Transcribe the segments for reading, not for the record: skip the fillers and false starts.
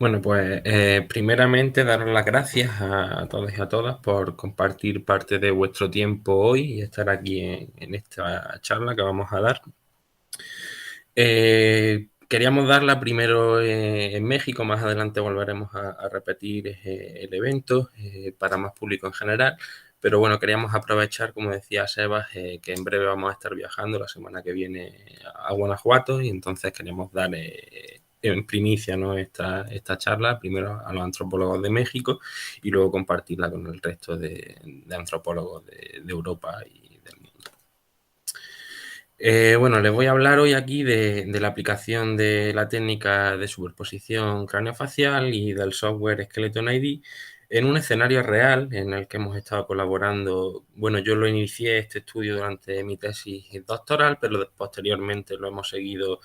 Bueno, pues primeramente daros las gracias a todos y a todas por compartir parte de vuestro tiempo hoy y estar aquí en esta charla que vamos a dar. Queríamos darla primero en México, más adelante volveremos a repetir el evento para más público en general, pero bueno, queríamos aprovechar, como decía Sebas, que en breve vamos a estar viajando la semana que viene a Guanajuato y entonces queríamos dar en primicia, ¿no?, esta charla, primero a los antropólogos de México y luego compartirla con el resto de antropólogos de Europa y del mundo. Bueno, les voy a hablar hoy aquí de la aplicación de la técnica de superposición craneofacial y del software Skeleton ID en un escenario real en el que hemos estado colaborando. Bueno, yo lo inicié este estudio durante mi tesis doctoral, pero posteriormente lo hemos seguido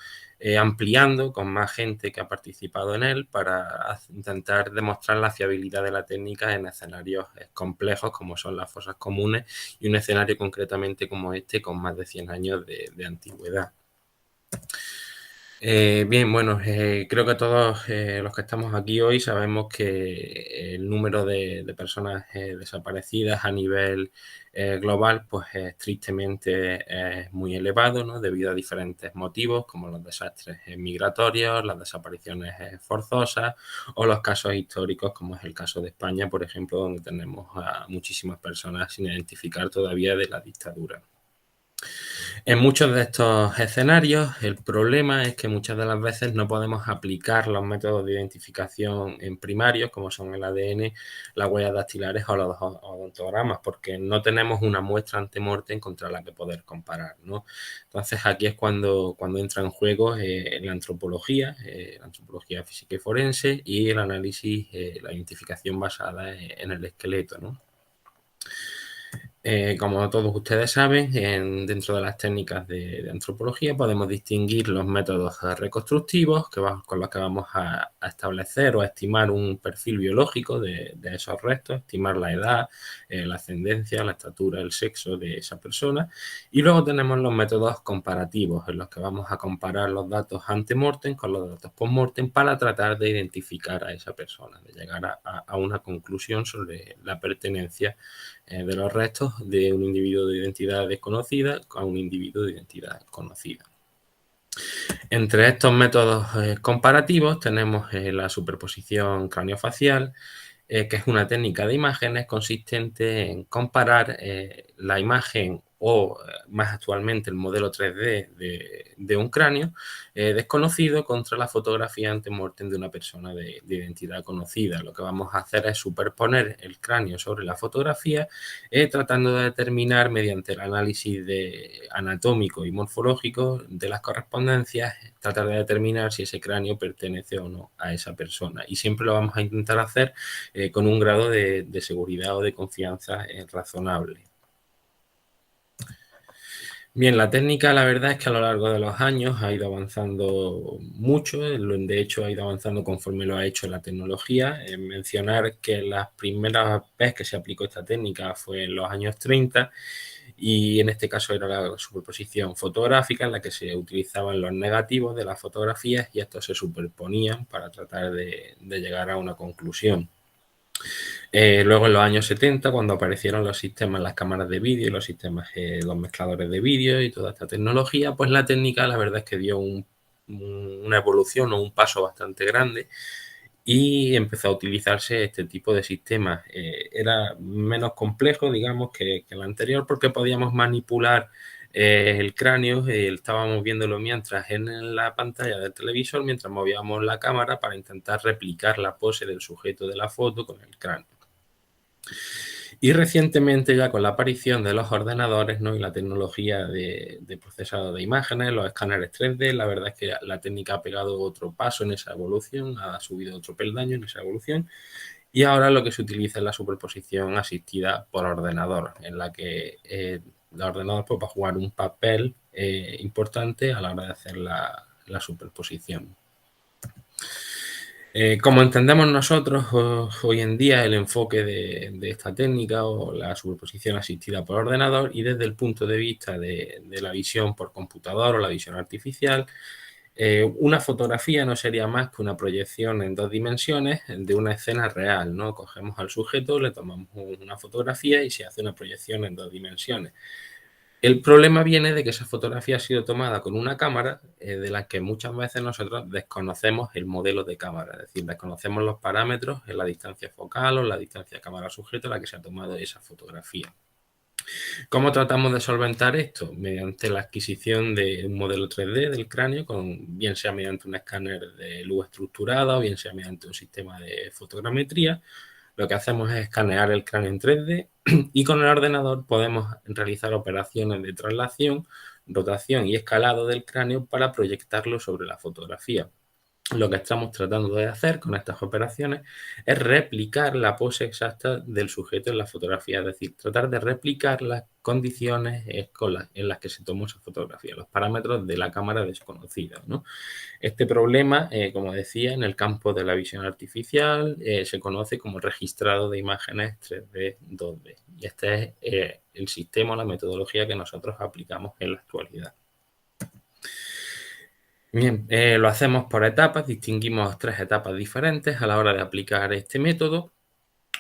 ampliando con más gente que ha participado en él para intentar demostrar la fiabilidad de la técnica en escenarios complejos como son las fosas comunes y un escenario concretamente como este con más de 100 años de antigüedad. Bien, bueno, creo que todos los que estamos aquí hoy sabemos que el número de personas desaparecidas a nivel global pues es tristemente muy elevado, ¿no?, debido a diferentes motivos como los desastres migratorios, las desapariciones forzosas o los casos históricos como es el caso de España, por ejemplo, donde tenemos a muchísimas personas sin identificar todavía de la dictadura. En muchos de estos escenarios, el problema es que muchas de las veces no podemos aplicar los métodos de identificación en primarios, como son el ADN, las huellas dactilares o los odontogramas, porque no tenemos una muestra ante-mortem contra la que poder comparar, ¿no? Entonces, aquí es cuando entra en juego la antropología física y forense y el análisis, la identificación basada en el esqueleto, ¿no? Como todos ustedes saben, dentro de las técnicas de antropología podemos distinguir los métodos reconstructivos con los que vamos a establecer o a estimar un perfil biológico de esos restos, estimar la edad, la ascendencia, la estatura, el sexo de esa persona. Y luego tenemos los métodos comparativos, en los que vamos a comparar los datos ante-mortem con los datos post-mortem para tratar de identificar a esa persona, de llegar a una conclusión sobre la pertenencia de los restos de un individuo de identidad desconocida a un individuo de identidad conocida. Entre estos métodos comparativos tenemos la superposición craneofacial, que es una técnica de imágenes consistente en comparar la imagen o más actualmente el modelo 3D de un cráneo desconocido contra la fotografía ante-mortem de una persona de identidad conocida. Lo que vamos a hacer es superponer el cráneo sobre la fotografía tratando de determinar mediante el análisis anatómico y morfológico de las correspondencias, tratar de determinar si ese cráneo pertenece o no a esa persona. Y siempre lo vamos a intentar hacer con un grado de seguridad o de confianza razonable. Bien, la técnica la verdad es que a lo largo de los años ha ido avanzando mucho, de hecho ha ido avanzando conforme lo ha hecho la tecnología. Mencionar que la primera vez que se aplicó esta técnica fue en los años 30 y en este caso era la superposición fotográfica en la que se utilizaban los negativos de las fotografías y estos se superponían para tratar de llegar a una conclusión. Luego en los años 70, cuando aparecieron los sistemas, las cámaras de vídeo, los sistemas, los mezcladores de vídeo y toda esta tecnología, pues la técnica la verdad es que dio una evolución o un paso bastante grande y empezó a utilizarse este tipo de sistemas. Era menos complejo, digamos, que el anterior porque podíamos manipular el cráneo, estábamos viéndolo mientras en la pantalla del televisor, mientras movíamos la cámara para intentar replicar la pose del sujeto de la foto con el cráneo. Y recientemente ya con la aparición de los ordenadores, ¿no?, y la tecnología de procesado de imágenes, los escáneres 3D, la verdad es que la técnica ha pegado otro paso en esa evolución, ha subido otro peldaño en esa evolución y ahora lo que se utiliza es la superposición asistida por ordenador, en la que el ordenador pues, va a jugar un papel importante a la hora de hacer la superposición. Como entendemos nosotros hoy en día el enfoque de esta técnica o la superposición asistida por ordenador y desde el punto de vista de la visión por computador o la visión artificial, Una fotografía no sería más que una proyección en 2 dimensiones de una escena real, ¿no? Cogemos al sujeto, le tomamos una fotografía y se hace una proyección en 2 dimensiones. El problema viene de que esa fotografía ha sido tomada con una cámara de la que muchas veces nosotros desconocemos el modelo de cámara, es decir, desconocemos los parámetros en la distancia focal o la distancia cámara-sujeto a la que se ha tomado esa fotografía. ¿Cómo tratamos de solventar esto? Mediante la adquisición de un modelo 3D del cráneo, bien sea mediante un escáner de luz estructurada o bien sea mediante un sistema de fotogrametría. Lo que hacemos es escanear el cráneo en 3D y con el ordenador podemos realizar operaciones de traslación, rotación y escalado del cráneo para proyectarlo sobre la fotografía. Lo que estamos tratando de hacer con estas operaciones es replicar la pose exacta del sujeto en la fotografía, es decir, tratar de replicar las condiciones en las que se tomó esa fotografía, los parámetros de la cámara desconocida, ¿no? Este problema, como decía, en el campo de la visión artificial se conoce como registrado de imágenes 3D, 2D. Y este es el sistema o la metodología que nosotros aplicamos en la actualidad. Bien, lo hacemos por etapas, distinguimos 3 etapas diferentes a la hora de aplicar este método.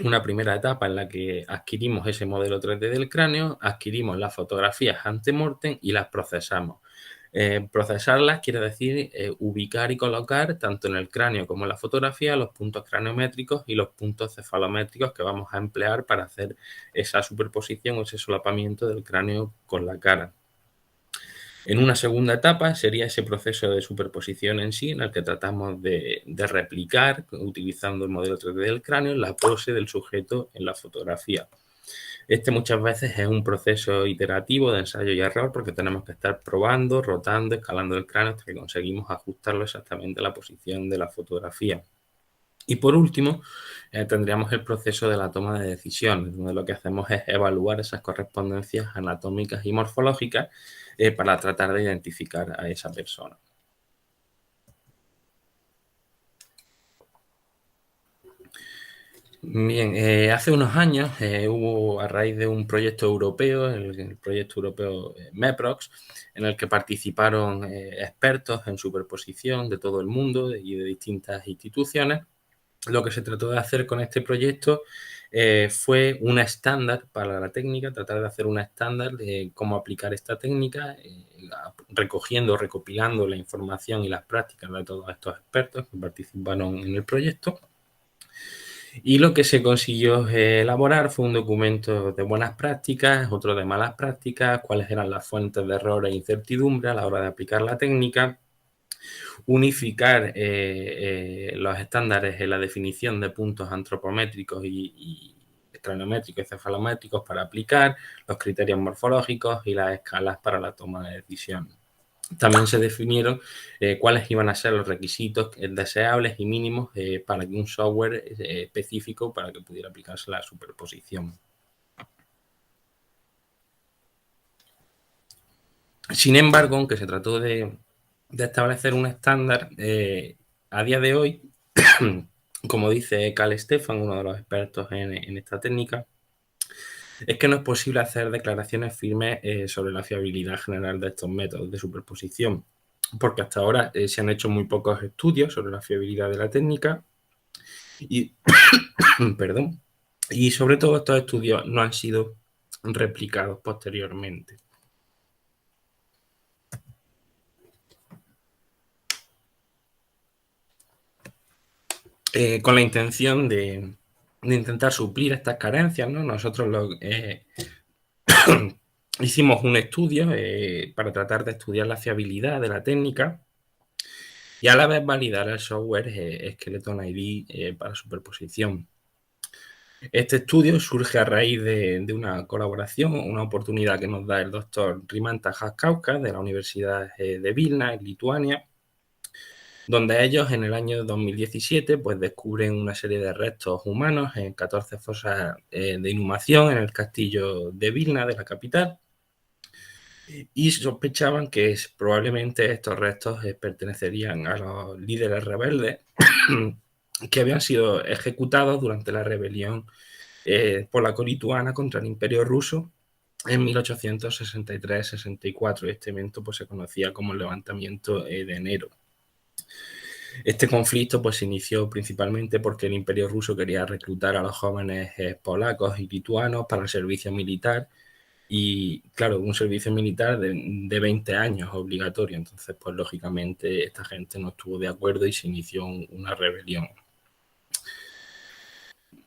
Una primera etapa en la que adquirimos ese modelo 3D del cráneo, adquirimos las fotografías ante-mortem y las procesamos. Procesarlas quiere decir ubicar y colocar tanto en el cráneo como en la fotografía los puntos craniométricos y los puntos cefalométricos que vamos a emplear para hacer esa superposición o ese solapamiento del cráneo con la cara. En una segunda etapa sería ese proceso de superposición en sí, en el que tratamos de replicar, utilizando el modelo 3D del cráneo, la pose del sujeto en la fotografía. Este muchas veces es un proceso iterativo de ensayo y error porque tenemos que estar probando, rotando, escalando el cráneo hasta que conseguimos ajustarlo exactamente a la posición de la fotografía. Y por último, tendríamos el proceso de la toma de decisiones, donde lo que hacemos es evaluar esas correspondencias anatómicas y morfológicas para tratar de identificar a esa persona. Bien, hace unos años hubo, a raíz de un proyecto europeo, el proyecto europeo MEPROX, en el que participaron expertos en superposición de todo el mundo y de distintas instituciones. Lo que se trató de hacer con este proyecto fue un estándar para la técnica, tratar de hacer un estándar de cómo aplicar esta técnica, recogiendo, recopilando la información y las prácticas de todos estos expertos que participaron en el proyecto. Y lo que se consiguió elaborar fue un documento de buenas prácticas, otro de malas prácticas, cuáles eran las fuentes de error e incertidumbre a la hora de aplicar la técnica, unificar los estándares en la definición de puntos antropométricos y cranométricos y cefalométricos para aplicar, los criterios morfológicos y las escalas para la toma de decisión. También se definieron cuáles iban a ser los requisitos deseables y mínimos para que un software específico para que pudiera aplicarse la superposición. Sin embargo, aunque se trató de establecer un estándar, a día de hoy, como dice Cal Stefan, uno de los expertos en esta técnica, es que no es posible hacer declaraciones firmes sobre la fiabilidad general de estos métodos de superposición, porque hasta ahora se han hecho muy pocos estudios sobre la fiabilidad de la técnica y, perdón, y sobre todo estos estudios no han sido replicados posteriormente. Con la intención de intentar suplir estas carencias, ¿no? Nosotros hicimos un estudio para tratar de estudiar la fiabilidad de la técnica y a la vez validar el software Skeleton ID para superposición. Este estudio surge a raíz de una colaboración, una oportunidad que nos da el doctor Rimantas Haskauskas de la Universidad de Vilna, en Lituania, donde ellos en el año 2017 pues, descubren una serie de restos humanos en 14 fosas de inhumación en el castillo de Vilna, de la capital, y sospechaban que probablemente estos restos pertenecerían a los líderes rebeldes que habían sido ejecutados durante la rebelión polaco-lituana contra el Imperio ruso en 1863-64. Este evento pues, se conocía como el levantamiento de enero. Este conflicto pues, se inició principalmente porque el Imperio ruso quería reclutar a los jóvenes polacos y lituanos para el servicio militar y, claro, un servicio militar de 20 años obligatorio. Entonces, pues lógicamente esta gente no estuvo de acuerdo y se inició una rebelión.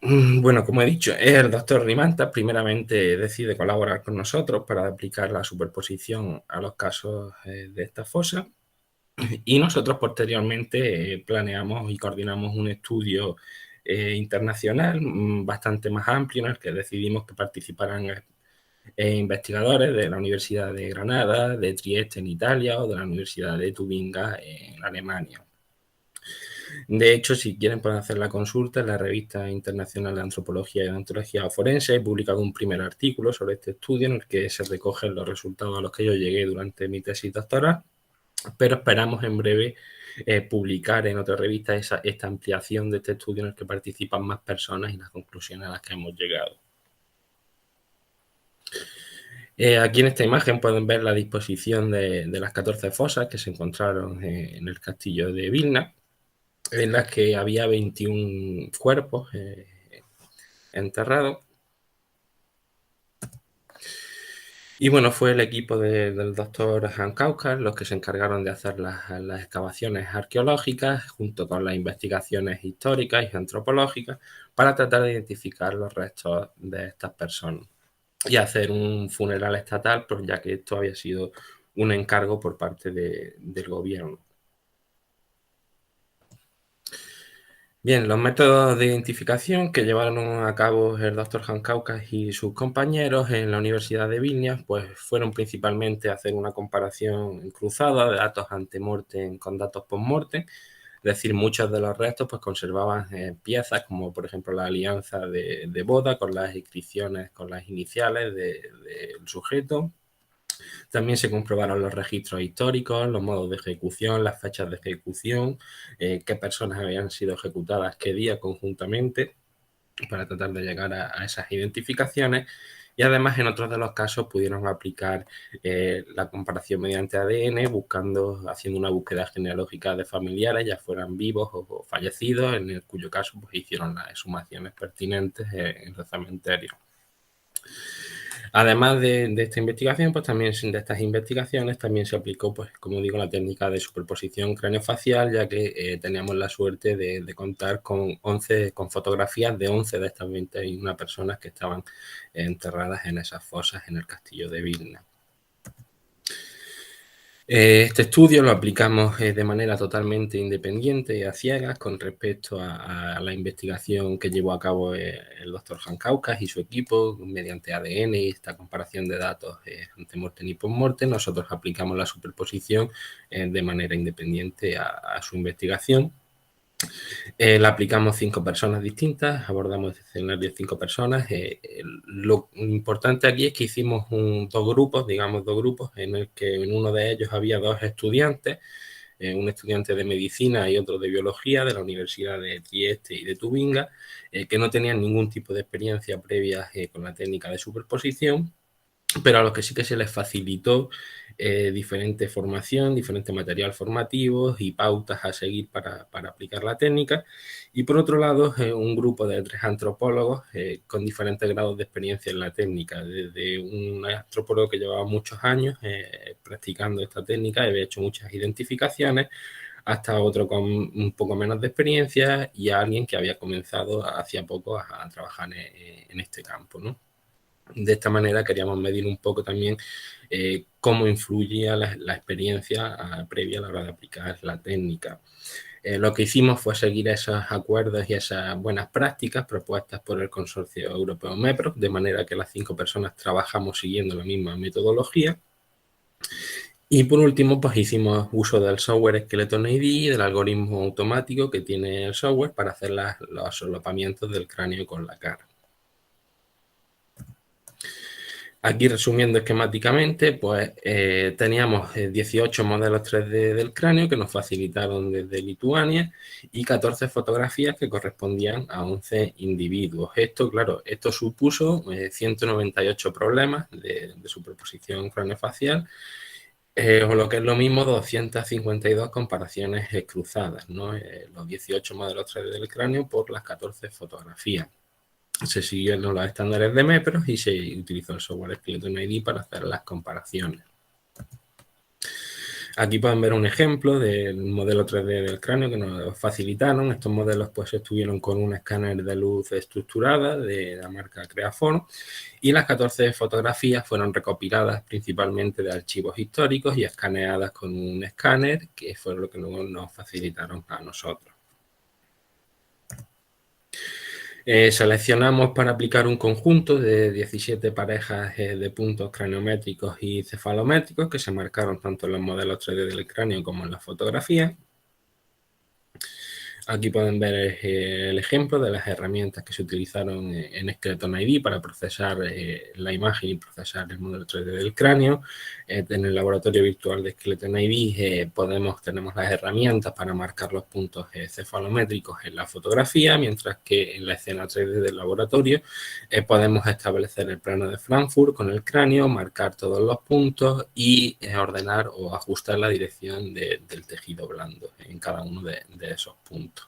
Bueno, como he dicho, el doctor Rimanta primeramente decide colaborar con nosotros para aplicar la superposición a los casos de esta fosa y nosotros posteriormente planeamos y coordinamos un estudio internacional bastante más amplio en el que decidimos que participaran investigadores de la Universidad de Granada, de Trieste en Italia o de la Universidad de Tubinga en Alemania. De hecho, si quieren pueden hacer la consulta en la Revista Internacional de Antropología y Antropología Forense. He publicado un primer artículo sobre este estudio en el que se recogen los resultados a los que yo llegué durante mi tesis doctoral, pero esperamos en breve publicar en otra revista esta ampliación de este estudio en el que participan más personas y las conclusiones a las que hemos llegado. Aquí en esta imagen pueden ver la disposición de las 14 fosas que se encontraron en el castillo de Vilna, en las que había 21 cuerpos enterrados. Y bueno, fue el equipo del doctor Hankaukar los que se encargaron de hacer las excavaciones arqueológicas junto con las investigaciones históricas y antropológicas para tratar de identificar los restos de estas personas y hacer un funeral estatal, pues ya que esto había sido un encargo por parte del gobierno. Bien, los métodos de identificación que llevaron a cabo el doctor Jankaukas y sus compañeros en la Universidad de Vilnius pues fueron principalmente hacer una comparación cruzada de datos ante-mortem con datos post-mortem. Es decir, muchos de los restos pues conservaban piezas como por ejemplo la alianza de boda con las inscripciones, con las iniciales del sujeto. También se comprobaron los registros históricos, los modos de ejecución, las fechas de ejecución, qué personas habían sido ejecutadas qué día conjuntamente para tratar de llegar a esas identificaciones. Y además, en otros de los casos, pudieron aplicar la comparación mediante ADN, haciendo una búsqueda genealógica de familiares, ya fueran vivos o fallecidos, en el cuyo caso pues, hicieron las exhumaciones pertinentes en los cementerios. Además de esta investigación, pues también de estas investigaciones también se aplicó, pues como digo, la técnica de superposición craneofacial, ya que teníamos la suerte de contar con fotografías de 11 de estas 21 personas que estaban enterradas en esas fosas en el castillo de Vilna. Este estudio lo aplicamos de manera totalmente independiente y a ciegas con respecto a la investigación que llevó a cabo el doctor Jankaukas y su equipo mediante ADN y esta comparación de datos ante-mortem y post-mortem. Nosotros aplicamos la superposición de manera independiente a su investigación. La aplicamos 5 personas distintas, abordamos el escenario de 5 personas. Lo importante aquí es que hicimos dos grupos, en el que en uno de ellos había 2 estudiantes, un estudiante de medicina y otro de biología de la Universidad de Trieste y de Tubinga, que no tenían ningún tipo de experiencia previa con la técnica de superposición, pero a los que sí que se les facilitó diferente formación, diferente material formativo y pautas a seguir para aplicar la técnica. Y por otro lado, un grupo de 3 antropólogos con diferentes grados de experiencia en la técnica, desde un antropólogo que llevaba muchos años practicando esta técnica y había hecho muchas identificaciones, hasta otro con un poco menos de experiencia y a alguien que había comenzado hacía poco a trabajar en este campo, ¿no? De esta manera queríamos medir un poco también cómo influía la experiencia previa a la hora de aplicar la técnica. Lo que hicimos fue seguir esos acuerdos y esas buenas prácticas propuestas por el Consorcio Europeo MEPRO, de manera que las 5 personas trabajamos siguiendo la misma metodología. Y por último, pues hicimos uso del software Skeleton ID y del algoritmo automático que tiene el software para hacer los solapamientos del cráneo con la cara. Aquí resumiendo esquemáticamente, pues teníamos 18 modelos 3D del cráneo que nos facilitaron desde Lituania y 14 fotografías que correspondían a 11 individuos. Esto, claro, esto supuso 198 problemas de superposición craneofacial O lo que es lo mismo, 252 comparaciones cruzadas, ¿no? Los 18 modelos 3D del cráneo por las 14 fotografías. Se siguieron los estándares de MEPROS y se utilizó el software Skeleton ID para hacer las comparaciones. Aquí pueden ver un ejemplo del modelo 3D del cráneo que nos facilitaron. Estos modelos pues estuvieron con un escáner de luz estructurada de la marca Creaform y las 14 fotografías fueron recopiladas principalmente de archivos históricos y escaneadas con un escáner, que fue lo que luego nos facilitaron a nosotros. Seleccionamos para aplicar un conjunto de 17 parejas de puntos craniométricos y cefalométricos que se marcaron tanto en los modelos 3D del cráneo como en la fotografía. Aquí pueden ver el ejemplo de las herramientas que se utilizaron en Skeleton ID para procesar la imagen y procesar el modelo 3D del cráneo. En el laboratorio virtual de Skeleton ID tenemos las herramientas para marcar los puntos cefalométricos en la fotografía, mientras que en la escena 3D del laboratorio podemos establecer el plano de Frankfurt con el cráneo, marcar todos los puntos y ordenar o ajustar la dirección del tejido blando en cada uno de esos puntos.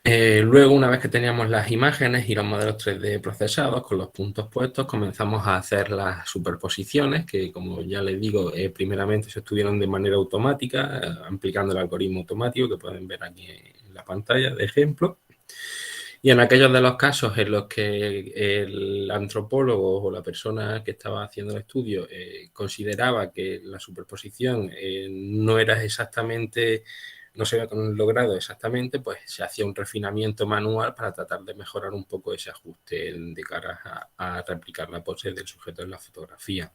Luego, una vez que teníamos las imágenes y los modelos 3D procesados con los puntos puestos, comenzamos a hacer las superposiciones que, como ya les digo, primeramente se estudiaron de manera automática, aplicando el algoritmo automático que pueden ver aquí en la pantalla de ejemplo. Y en aquellos de los casos en los que el antropólogo o la persona que estaba haciendo el estudio consideraba que la superposición no se había logrado exactamente, pues se hacía un refinamiento manual para tratar de mejorar un poco ese ajuste de cara a replicar la pose del sujeto en la fotografía.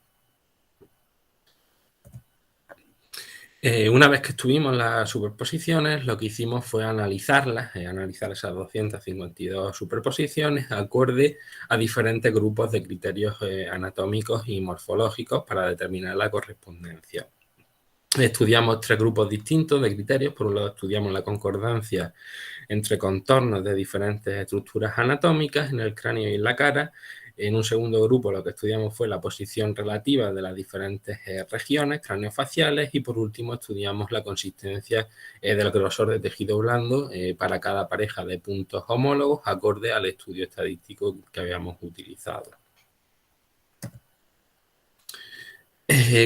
Una vez que estuvimos las superposiciones, lo que hicimos fue analizarlas, analizar esas 252 superposiciones acorde a diferentes grupos de criterios anatómicos y morfológicos para determinar la correspondencia. Estudiamos 3 grupos distintos de criterios. Por un lado, estudiamos la concordancia entre contornos de diferentes estructuras anatómicas en el cráneo y en la cara. En un segundo grupo lo que estudiamos fue la posición relativa de las diferentes regiones craneofaciales y por último estudiamos la consistencia del grosor de tejido blando para cada pareja de puntos homólogos acorde al estudio estadístico que habíamos utilizado.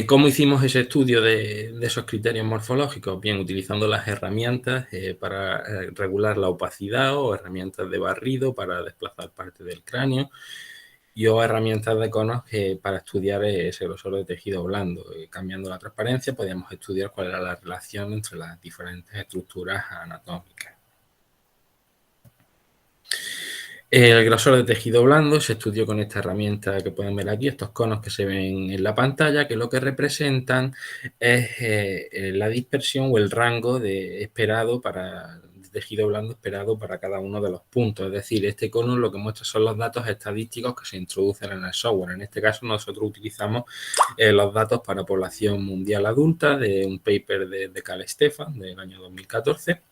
¿Cómo hicimos ese estudio de esos criterios morfológicos? Bien, utilizando las herramientas para regular la opacidad o herramientas de barrido para desplazar parte del cráneo y o herramientas de conos para estudiar ese grosor de tejido blando. Cambiando la transparencia podíamos estudiar cuál era la relación entre las diferentes estructuras anatómicas. El grosor de tejido blando se estudió con esta herramienta que pueden ver aquí, estos conos que se ven en la pantalla, que lo que representan es la dispersión o el rango de tejido blando esperado para cada uno de los puntos. Es decir, este cono lo que muestra son los datos estadísticos que se introducen en el software. En este caso nosotros utilizamos los datos para población mundial adulta de un paper de Cal Stefan del año 2014.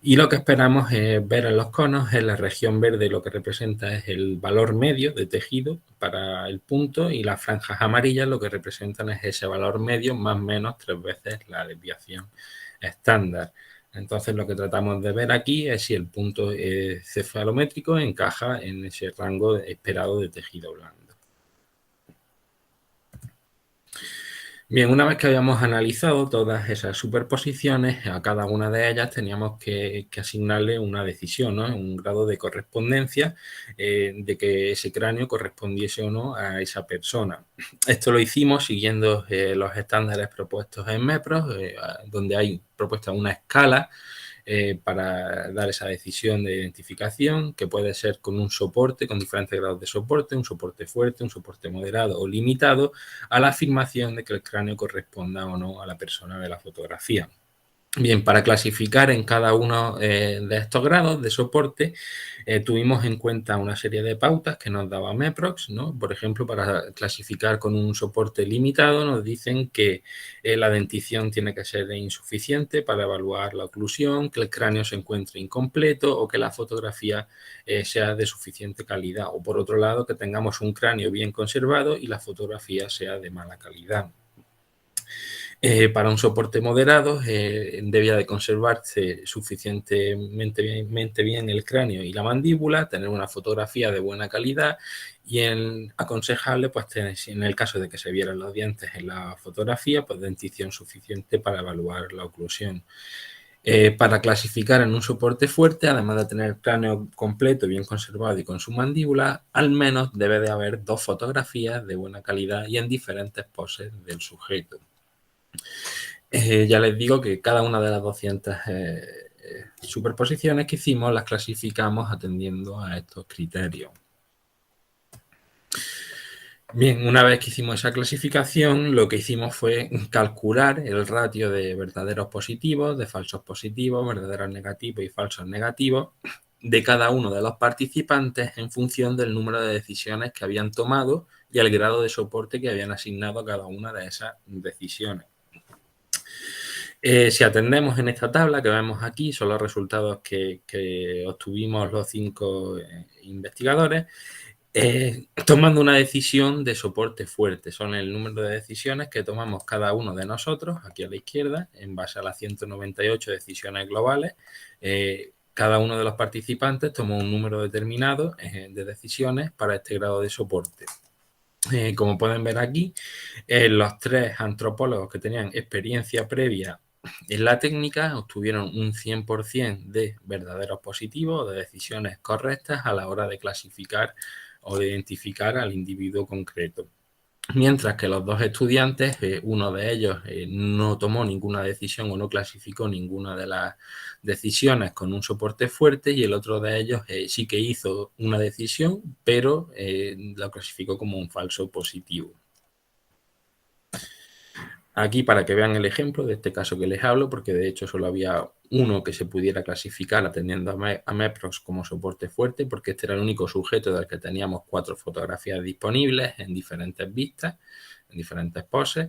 Y lo que esperamos ver en los conos es la región verde, lo que representa es el valor medio de tejido para el punto y las franjas amarillas lo que representan es ese valor medio más o menos 3 veces la desviación estándar. Entonces lo que tratamos de ver aquí es si el punto cefalométrico encaja en ese rango esperado de tejido blando. Bien, una vez que habíamos analizado todas esas superposiciones, a cada una de ellas teníamos que asignarle una decisión, ¿no? Un grado de correspondencia de que ese cráneo correspondiese o no a esa persona. Esto lo hicimos siguiendo los estándares propuestos en MEPROS, donde hay propuesta una escala para dar esa decisión de identificación, que puede ser con un soporte, con diferentes grados de soporte, un soporte fuerte, un soporte moderado o limitado, a la afirmación de que el cráneo corresponda o no a la persona de la fotografía. Bien, para clasificar en cada uno de estos grados de soporte, tuvimos en cuenta una serie de pautas que nos daba MEPROX, ¿no? Por ejemplo, para clasificar con un soporte limitado, nos dicen que la dentición tiene que ser insuficiente para evaluar la oclusión, que el cráneo se encuentre incompleto o que la fotografía sea de suficiente calidad. O por otro lado, que tengamos un cráneo bien conservado y la fotografía sea de mala calidad. Para un soporte moderado debía de conservarse suficientemente bien el cráneo y la mandíbula, tener una fotografía de buena calidad y aconsejable, pues en el caso de que se vieran los dientes en la fotografía, pues dentición suficiente para evaluar la oclusión. Para clasificar en un soporte fuerte, además de tener el cráneo completo, bien conservado y con su mandíbula, al menos debe de haber 2 fotografías de buena calidad y en diferentes poses del sujeto. Ya les digo que cada una de las 200 superposiciones que hicimos las clasificamos atendiendo a estos criterios. Bien, una vez que hicimos esa clasificación, lo que hicimos fue calcular el ratio de verdaderos positivos, de falsos positivos, verdaderos negativos y falsos negativos de cada uno de los participantes en función del número de decisiones que habían tomado y el grado de soporte que habían asignado a cada una de esas decisiones. Si atendemos en esta tabla que vemos aquí, son los resultados que obtuvimos los 5 investigadores, tomando una decisión de soporte fuerte. Son el número de decisiones que tomamos cada uno de nosotros, aquí a la izquierda, en base a las 198 decisiones globales. Cada uno de los participantes tomó un número determinado de decisiones para este grado de soporte. Como pueden ver aquí, los 3 antropólogos que tenían experiencia previa en la técnica obtuvieron un 100% de verdaderos positivos, de decisiones correctas a la hora de clasificar o de identificar al individuo concreto. Mientras que los 2 estudiantes, uno de ellos no tomó ninguna decisión o no clasificó ninguna de las decisiones con un soporte fuerte y el otro de ellos sí que hizo una decisión, pero la clasificó como un falso positivo. Aquí para que vean el ejemplo de este caso que les hablo, porque de hecho solo había uno que se pudiera clasificar atendiendo a MEPROX como soporte fuerte, porque este era el único sujeto del que teníamos 4 fotografías disponibles en diferentes vistas, en diferentes poses.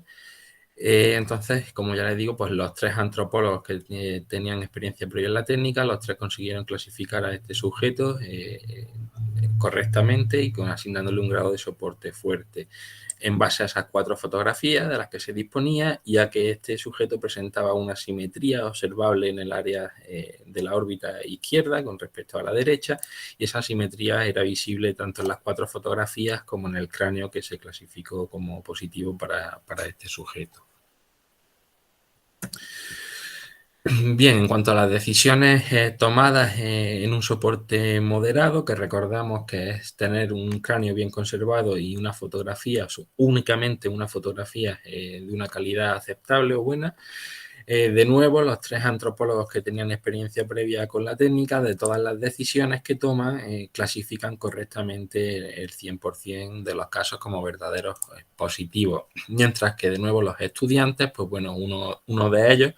Entonces, como ya les digo, pues los 3 antropólogos que tenían experiencia previa en la técnica, los 3 consiguieron clasificar a este sujeto correctamente y asignándole un grado de soporte fuerte en base a esas 4 fotografías de las que se disponía, ya que este sujeto presentaba una simetría observable en el área de la órbita izquierda con respecto a la derecha, y esa simetría era visible tanto en las 4 fotografías como en el cráneo que se clasificó como positivo para este sujeto. Bien, en cuanto a las decisiones tomadas en un soporte moderado, que recordamos que es tener un cráneo bien conservado y una fotografía, únicamente una fotografía de una calidad aceptable o buena. De nuevo, los 3 antropólogos que tenían experiencia previa con la técnica, de todas las decisiones que toman, clasifican correctamente el 100% de los casos como verdaderos positivos. Mientras que, de nuevo, los estudiantes, pues bueno, uno de ellos,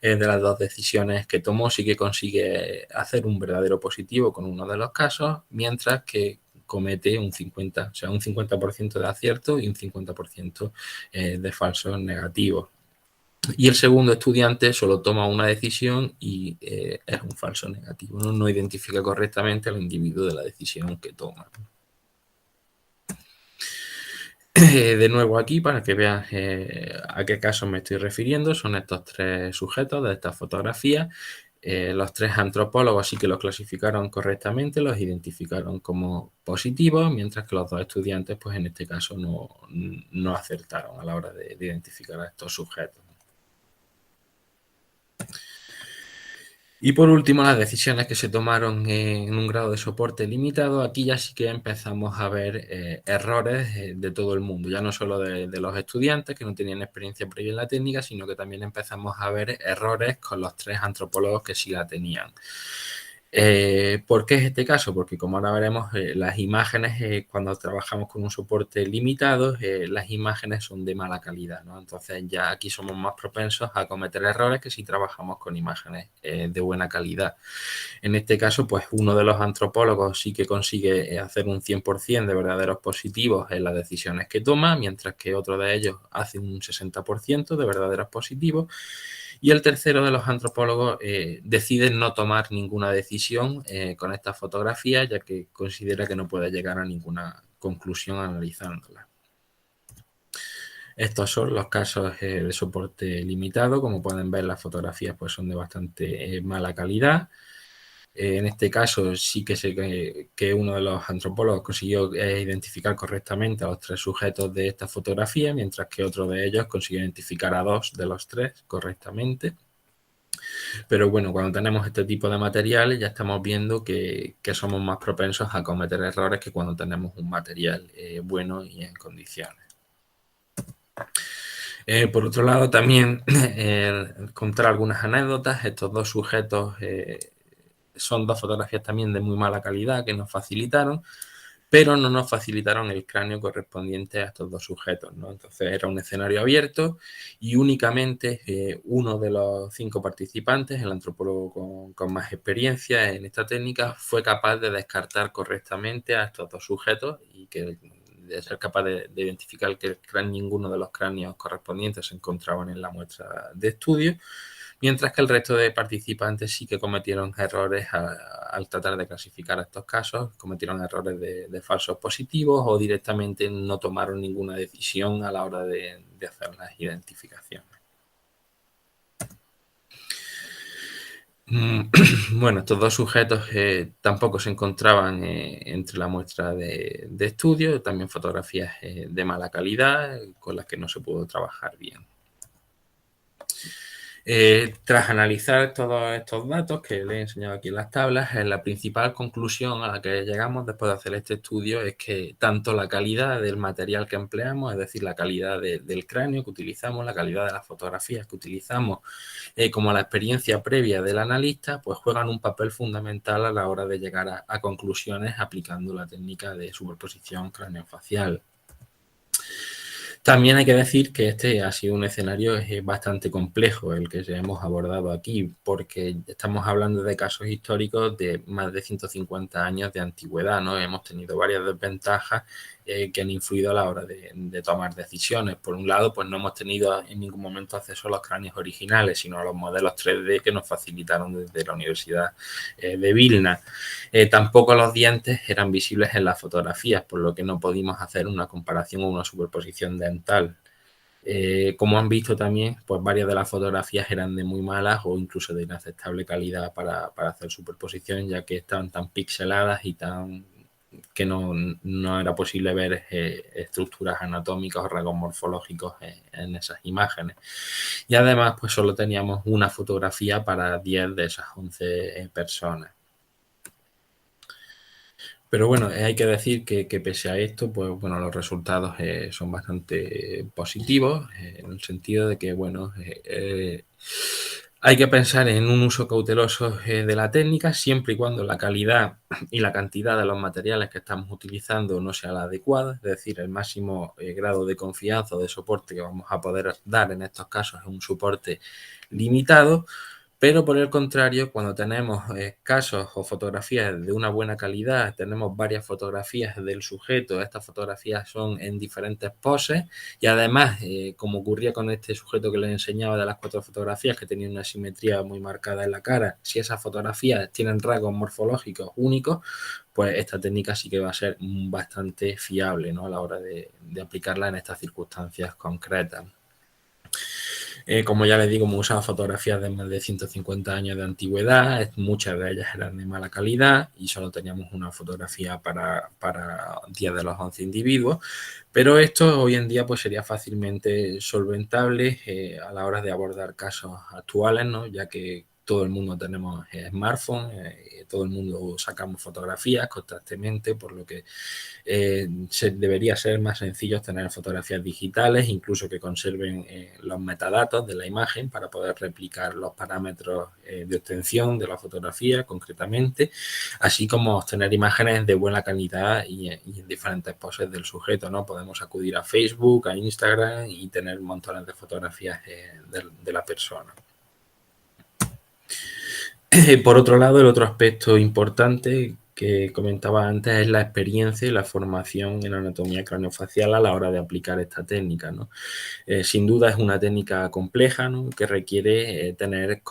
de las 2 decisiones que tomó, sí que consigue hacer un verdadero positivo con uno de los casos, mientras que comete un 50% de acierto y un 50% de falsos negativos. Y el segundo estudiante solo toma una decisión y es un falso negativo, no identifica correctamente al individuo de la decisión que toma. De nuevo aquí, para que vean a qué caso me estoy refiriendo, son estos 3 sujetos de estas fotografías. Los 3 antropólogos sí que los clasificaron correctamente, los identificaron como positivos, mientras que los 2 estudiantes, pues en este caso no acertaron a la hora de identificar a estos sujetos. Y por último, las decisiones que se tomaron en un grado de soporte limitado, aquí ya sí que empezamos a ver errores de todo el mundo, ya no solo de los estudiantes que no tenían experiencia previa en la técnica, sino que también empezamos a ver errores con los 3 antropólogos que sí la tenían. ¿Por qué es este caso? Porque como ahora veremos, las imágenes, cuando trabajamos con un soporte limitado, las imágenes son de mala calidad, ¿no? Entonces ya aquí somos más propensos a cometer errores que si trabajamos con imágenes de buena calidad. En este caso, pues uno de los antropólogos sí que consigue hacer un 100% de verdaderos positivos en las decisiones que toma, mientras que otro de ellos hace un 60% de verdaderos positivos. Y el tercero de los antropólogos decide no tomar ninguna decisión con estas fotografías, ya que considera que no puede llegar a ninguna conclusión analizándolas. Estos son los casos de soporte limitado. Como pueden ver, las fotografías pues, son de bastante mala calidad. En este caso sí que sé que uno de los antropólogos consiguió identificar correctamente a los 3 sujetos de esta fotografía, mientras que otro de ellos consiguió identificar a 2 de los 3 correctamente. Pero bueno, cuando tenemos este tipo de materiales ya estamos viendo que somos más propensos a cometer errores que cuando tenemos un material bueno y en condiciones. Por otro lado, también contar algunas anécdotas. Estos 2 sujetos son 2 fotografías también de muy mala calidad que nos facilitaron, pero no nos facilitaron el cráneo correspondiente a estos 2 sujetos, ¿no? Entonces era un escenario abierto y únicamente uno de los 5 participantes, el antropólogo con más experiencia en esta técnica, fue capaz de descartar correctamente a estos 2 sujetos y que de ser capaz de identificar que ninguno de los cráneos correspondientes se encontraban en la muestra de estudio, mientras que el resto de participantes sí que cometieron errores al tratar de clasificar estos casos, cometieron errores de falsos positivos o directamente no tomaron ninguna decisión a la hora de hacer las identificaciones. Bueno, estos 2 sujetos tampoco se encontraban entre la muestra de estudio, también fotografías de mala calidad con las que no se pudo trabajar bien. Tras analizar todos estos datos que les he enseñado aquí en las tablas, la principal conclusión a la que llegamos después de hacer este estudio es que tanto la calidad del material que empleamos, es decir, la calidad del cráneo que utilizamos, la calidad de las fotografías que utilizamos, como la experiencia previa del analista, pues juegan un papel fundamental a la hora de llegar a conclusiones aplicando la técnica de superposición craneofacial. También hay que decir que este ha sido un escenario bastante complejo el que hemos abordado aquí, porque estamos hablando de casos históricos de más de 150 años de antigüedad, ¿no? Hemos tenido varias desventajas que han influido a la hora de tomar decisiones. Por un lado, pues no hemos tenido en ningún momento acceso a los cráneos originales, sino a los modelos 3D que nos facilitaron desde la Universidad de Vilna. Tampoco los dientes eran visibles en las fotografías, por lo que no pudimos hacer una comparación o una superposición dental. Como han visto también, pues varias de las fotografías eran de muy malas o incluso de inaceptable calidad para hacer superposición, ya que estaban tan pixeladas y que no era posible ver estructuras anatómicas o rasgos morfológicos en esas imágenes. Y además, pues solo teníamos una fotografía para 10 de esas 11 personas. Pero bueno, hay que decir que pese a esto, pues bueno, los resultados son bastante positivos, en el sentido de que, bueno, hay que pensar en un uso cauteloso de la técnica, siempre y cuando la calidad y la cantidad de los materiales que estamos utilizando no sea la adecuada, es decir, el máximo grado de confianza o de soporte que vamos a poder dar en estos casos es un soporte limitado. Pero por el contrario, cuando tenemos casos o fotografías de una buena calidad, tenemos varias fotografías del sujeto, estas fotografías son en diferentes poses y además, como ocurría con este sujeto que les enseñaba de las 4 fotografías que tenía una simetría muy marcada en la cara, si esas fotografías tienen rasgos morfológicos únicos, pues esta técnica sí que va a ser bastante fiable, ¿no? A la hora de aplicarla en estas circunstancias concretas. Como ya les digo, hemos usado fotografías de más de 150 años de antigüedad, muchas de ellas eran de mala calidad y solo teníamos una fotografía para 10 de los 11 individuos, pero esto hoy en día pues sería fácilmente solventable a la hora de abordar casos actuales, ¿no? Ya que todo el mundo tenemos smartphones, todo el mundo sacamos fotografías constantemente, por lo que debería ser más sencillo tener fotografías digitales, incluso que conserven los metadatos de la imagen para poder replicar los parámetros de obtención de la fotografía concretamente, así como obtener imágenes de buena calidad y en diferentes poses del sujeto, ¿no? Podemos acudir a Facebook, a Instagram y tener montones de fotografías de la persona. Por otro lado, el otro aspecto importante que comentaba antes es la experiencia y la formación en anatomía craneofacial a la hora de aplicar esta técnica, ¿no? Sin duda es una técnica compleja, ¿no? Que requiere tener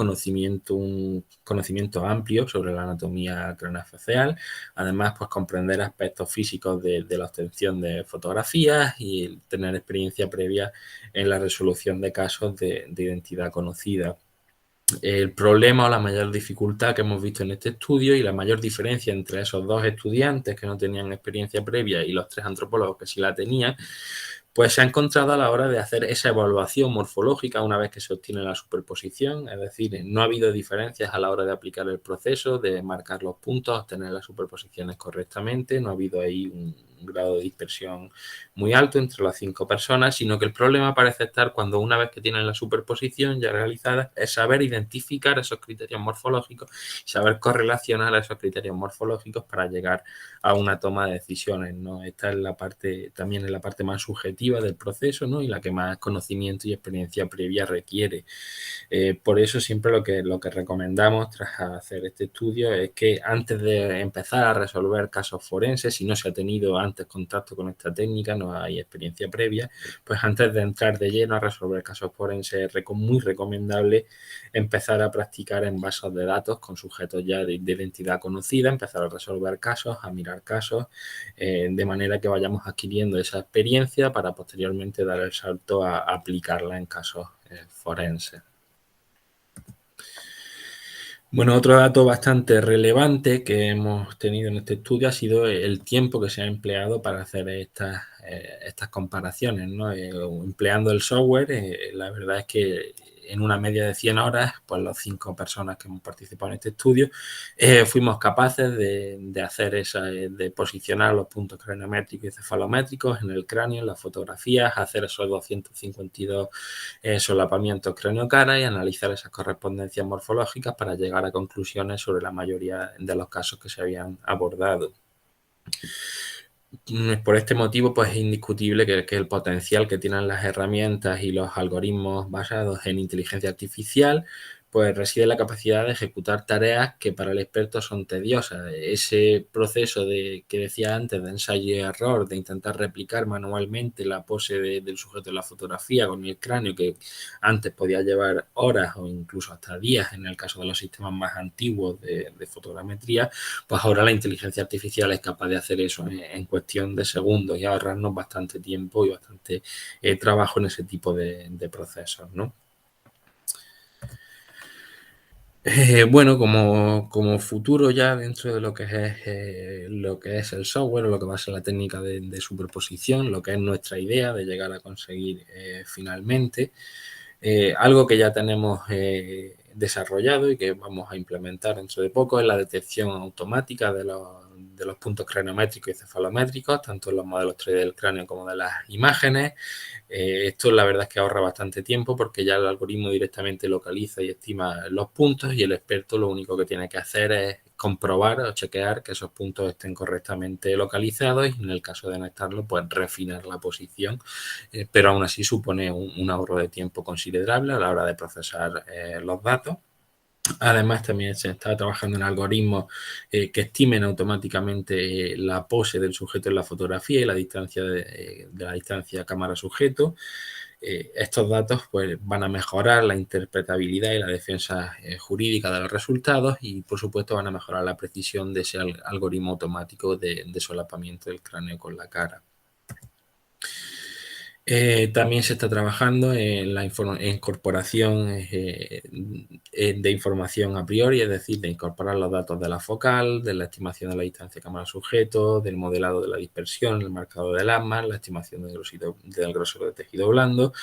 un conocimiento amplio sobre la anatomía craneofacial, además pues comprender aspectos físicos de la obtención de fotografías y tener experiencia previa en la resolución de casos de identidad conocida. El problema o la mayor dificultad que hemos visto en este estudio y la mayor diferencia entre esos dos estudiantes que no tenían experiencia previa y los 3 antropólogos que sí la tenían, pues se ha encontrado a la hora de hacer esa evaluación morfológica una vez que se obtiene la superposición, es decir, no ha habido diferencias a la hora de aplicar el proceso, de marcar los puntos, obtener las superposiciones correctamente, no ha habido ahí un grado de dispersión muy alto entre las 5 personas, sino que el problema parece estar cuando una vez que tienen la superposición ya realizada es saber identificar esos criterios morfológicos, saber correlacionar esos criterios morfológicos para llegar a una toma de decisiones, ¿no? Esta es la parte, también es la parte más subjetiva del proceso, ¿no? Y la que más conocimiento y experiencia previa requiere. Por eso siempre lo que recomendamos tras hacer este estudio es que antes de empezar a resolver casos forenses, si no se ha tenido antes contacto con esta técnica, no hay experiencia previa, pues antes de entrar de lleno a resolver casos forenses es muy recomendable empezar a practicar en bases de datos con sujetos ya de identidad conocida, empezar a resolver casos, a mirar casos, de manera que vayamos adquiriendo esa experiencia para posteriormente dar el salto a aplicarla en casos forenses. Bueno, otro dato bastante relevante que hemos tenido en este estudio ha sido el tiempo que se ha empleado para hacer estas comparaciones, ¿no? Empleando el software, la verdad es que en una media de 100 horas, pues las 5 personas que hemos participado en este estudio, fuimos capaces de hacer de posicionar los puntos craniométricos y cefalométricos en el cráneo, en las fotografías, hacer esos 252 solapamientos cráneo-cara y analizar esas correspondencias morfológicas para llegar a conclusiones sobre la mayoría de los casos que se habían abordado. Por este motivo, pues es indiscutible que el potencial que tienen las herramientas y los algoritmos basados en inteligencia artificial, pues reside en la capacidad de ejecutar tareas que para el experto son tediosas. Ese proceso que decía antes de ensayo y error, de intentar replicar manualmente la pose del sujeto en la fotografía con el cráneo, que antes podía llevar horas o incluso hasta días en el caso de los sistemas más antiguos de fotogrametría, pues ahora la inteligencia artificial es capaz de hacer eso en cuestión de segundos y ahorrarnos bastante tiempo y bastante trabajo en ese tipo de procesos, ¿no? Bueno, como futuro ya dentro de lo que es el software o lo que va a ser la técnica de superposición, lo que es nuestra idea de llegar a conseguir finalmente, algo que ya tenemos desarrollado y que vamos a implementar dentro de poco es la detección automática de los puntos craniométricos y cefalométricos, tanto en los modelos 3D del cráneo como de las imágenes. Esto la verdad es que ahorra bastante tiempo porque ya el algoritmo directamente localiza y estima los puntos y el experto lo único que tiene que hacer es comprobar o chequear que esos puntos estén correctamente localizados y en el caso de no estarlo, pues refinar la posición, pero aún así supone un ahorro de tiempo considerable a la hora de procesar los datos. Además, también se está trabajando en algoritmos que estimen automáticamente la pose del sujeto en la fotografía y la distancia de la distancia cámara-sujeto. Estos datos pues, van a mejorar la interpretabilidad y la defensa jurídica de los resultados y, por supuesto, van a mejorar la precisión de ese algoritmo automático de solapamiento del cráneo con la cara. También se está trabajando en la incorporación de información a priori, es decir, de incorporar los datos de la focal, de la estimación de la distancia cámara-sujeto, del modelado de la dispersión, el marcado del asma, la estimación del grosor de tejido blando,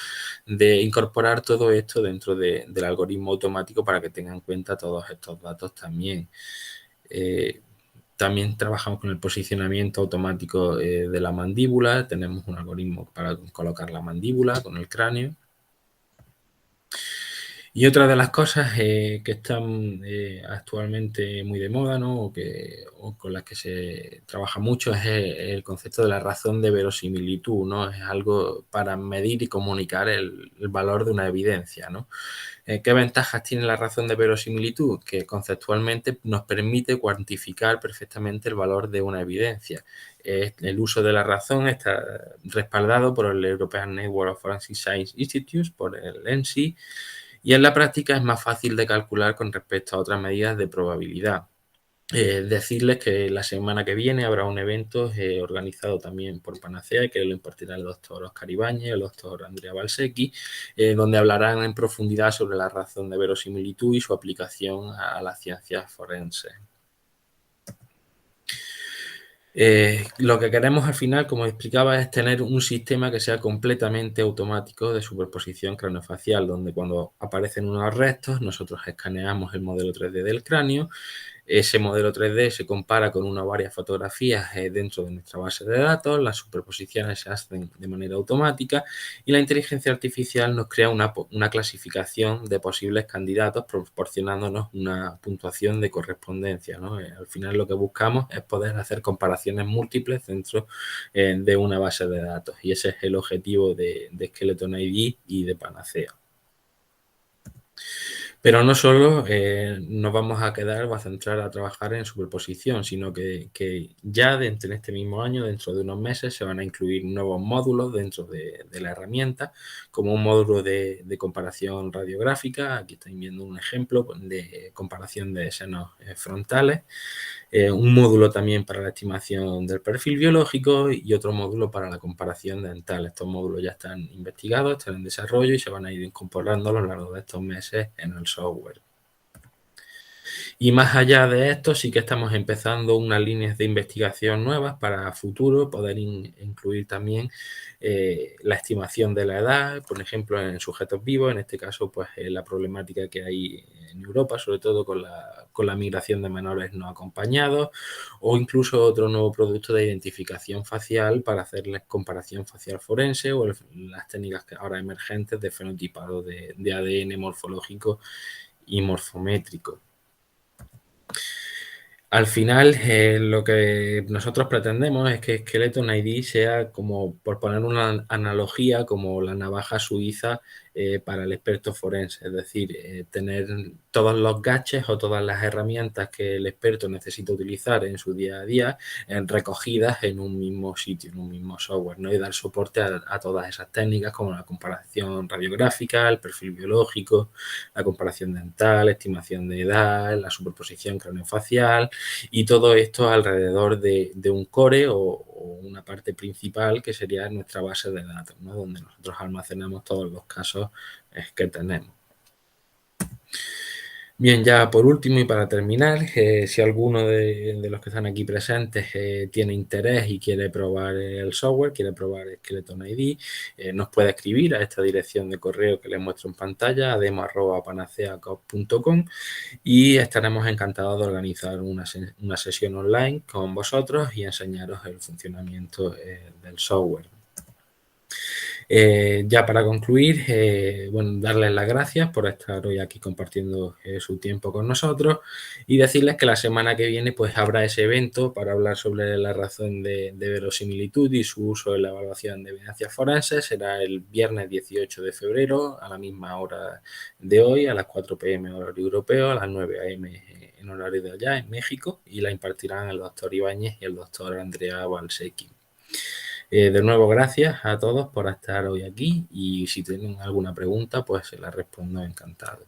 de incorporar todo esto dentro del algoritmo automático para que tenga en cuenta todos estos datos también. También trabajamos con el posicionamiento automático de la mandíbula. Tenemos un algoritmo para colocar la mandíbula con el cráneo. Y otra de las cosas que están actualmente muy de moda, ¿no? o con las que se trabaja mucho es el concepto de la razón de verosimilitud, ¿no? Es algo para medir y comunicar el valor de una evidencia, ¿no? ¿Qué ventajas tiene la razón de verosimilitud? Que conceptualmente nos permite cuantificar perfectamente el valor de una evidencia. El uso de la razón está respaldado por el European Network of Forensic Science Institutes, por el ENSI, y en la práctica es más fácil de calcular con respecto a otras medidas de probabilidad. Decirles que la semana que viene habrá un evento organizado también por Panacea, que lo impartirá el doctor Oscar Ibáñez y el doctor Andrea Balsecchi, donde hablarán en profundidad sobre la razón de verosimilitud y su aplicación a las ciencias forenses. Lo que queremos al final, como explicaba, es tener un sistema que sea completamente automático de superposición craneofacial, donde cuando aparecen unos restos, nosotros escaneamos el modelo 3D del cráneo. Ese modelo 3D se compara con una o varias fotografías dentro de nuestra base de datos, las superposiciones se hacen de manera automática y la inteligencia artificial nos crea una clasificación de posibles candidatos proporcionándonos una puntuación de correspondencia, ¿no? Al final lo que buscamos es poder hacer comparaciones múltiples dentro de una base de datos y ese es el objetivo de Skeleton ID y de Panacea. Pero no solo nos vamos a quedar o a centrar a trabajar en superposición, sino que ya en este mismo año, dentro de unos meses, se van a incluir nuevos módulos dentro de la herramienta, como un módulo de comparación radiográfica. Aquí estáis viendo un ejemplo de comparación de senos frontales. Un módulo también para la estimación del perfil biológico y otro módulo para la comparación dental. Estos módulos ya están investigados, están en desarrollo y se van a ir incorporando a lo largo de estos meses en el software. Y más allá de esto, sí que estamos empezando unas líneas de investigación nuevas para futuro, poder incluir también la estimación de la edad, por ejemplo, en sujetos vivos, en este caso, pues la problemática que hay en Europa, sobre todo con la migración de menores no acompañados, o incluso otro nuevo producto de identificación facial para hacerles comparación facial forense o las técnicas que ahora emergentes de fenotipado de ADN morfológico y morfométrico. Al final, lo que nosotros pretendemos es que Skeleton ID sea como, por poner una analogía, como la navaja suiza para el experto forense, es decir, tener todos los gadgets o todas las herramientas que el experto necesita utilizar en su día a día recogidas en un mismo sitio, en un mismo software, ¿no? Y dar soporte a todas esas técnicas como la comparación radiográfica, el perfil biológico, la comparación dental, estimación de edad, la superposición craneofacial y todo esto alrededor de un core o una parte principal que sería nuestra base de datos, ¿no? Donde nosotros almacenamos todos los casos que tenemos. Bien, ya por último y para terminar, si alguno de los que están aquí presentes tiene interés y quiere probar el software, quiere probar Skeleton ID, nos puede escribir a esta dirección de correo que les muestro en pantalla, demo@panaceacop.com, y estaremos encantados de organizar una sesión online con vosotros y enseñaros el funcionamiento del software. Ya para concluir, bueno, darles las gracias por estar hoy aquí compartiendo su tiempo con nosotros y decirles que la semana que viene pues habrá ese evento para hablar sobre la razón de verosimilitud y su uso en la evaluación de evidencias forenses. Será el viernes 18 de febrero a la misma hora de hoy, a las 4 p.m. horario europeo, a las 9 a.m. en horario de allá, en México, y la impartirán el doctor Ibáñez y el doctor Andrea Balsecchi. De nuevo, gracias a todos por estar hoy aquí y si tienen alguna pregunta, pues se la respondo encantado.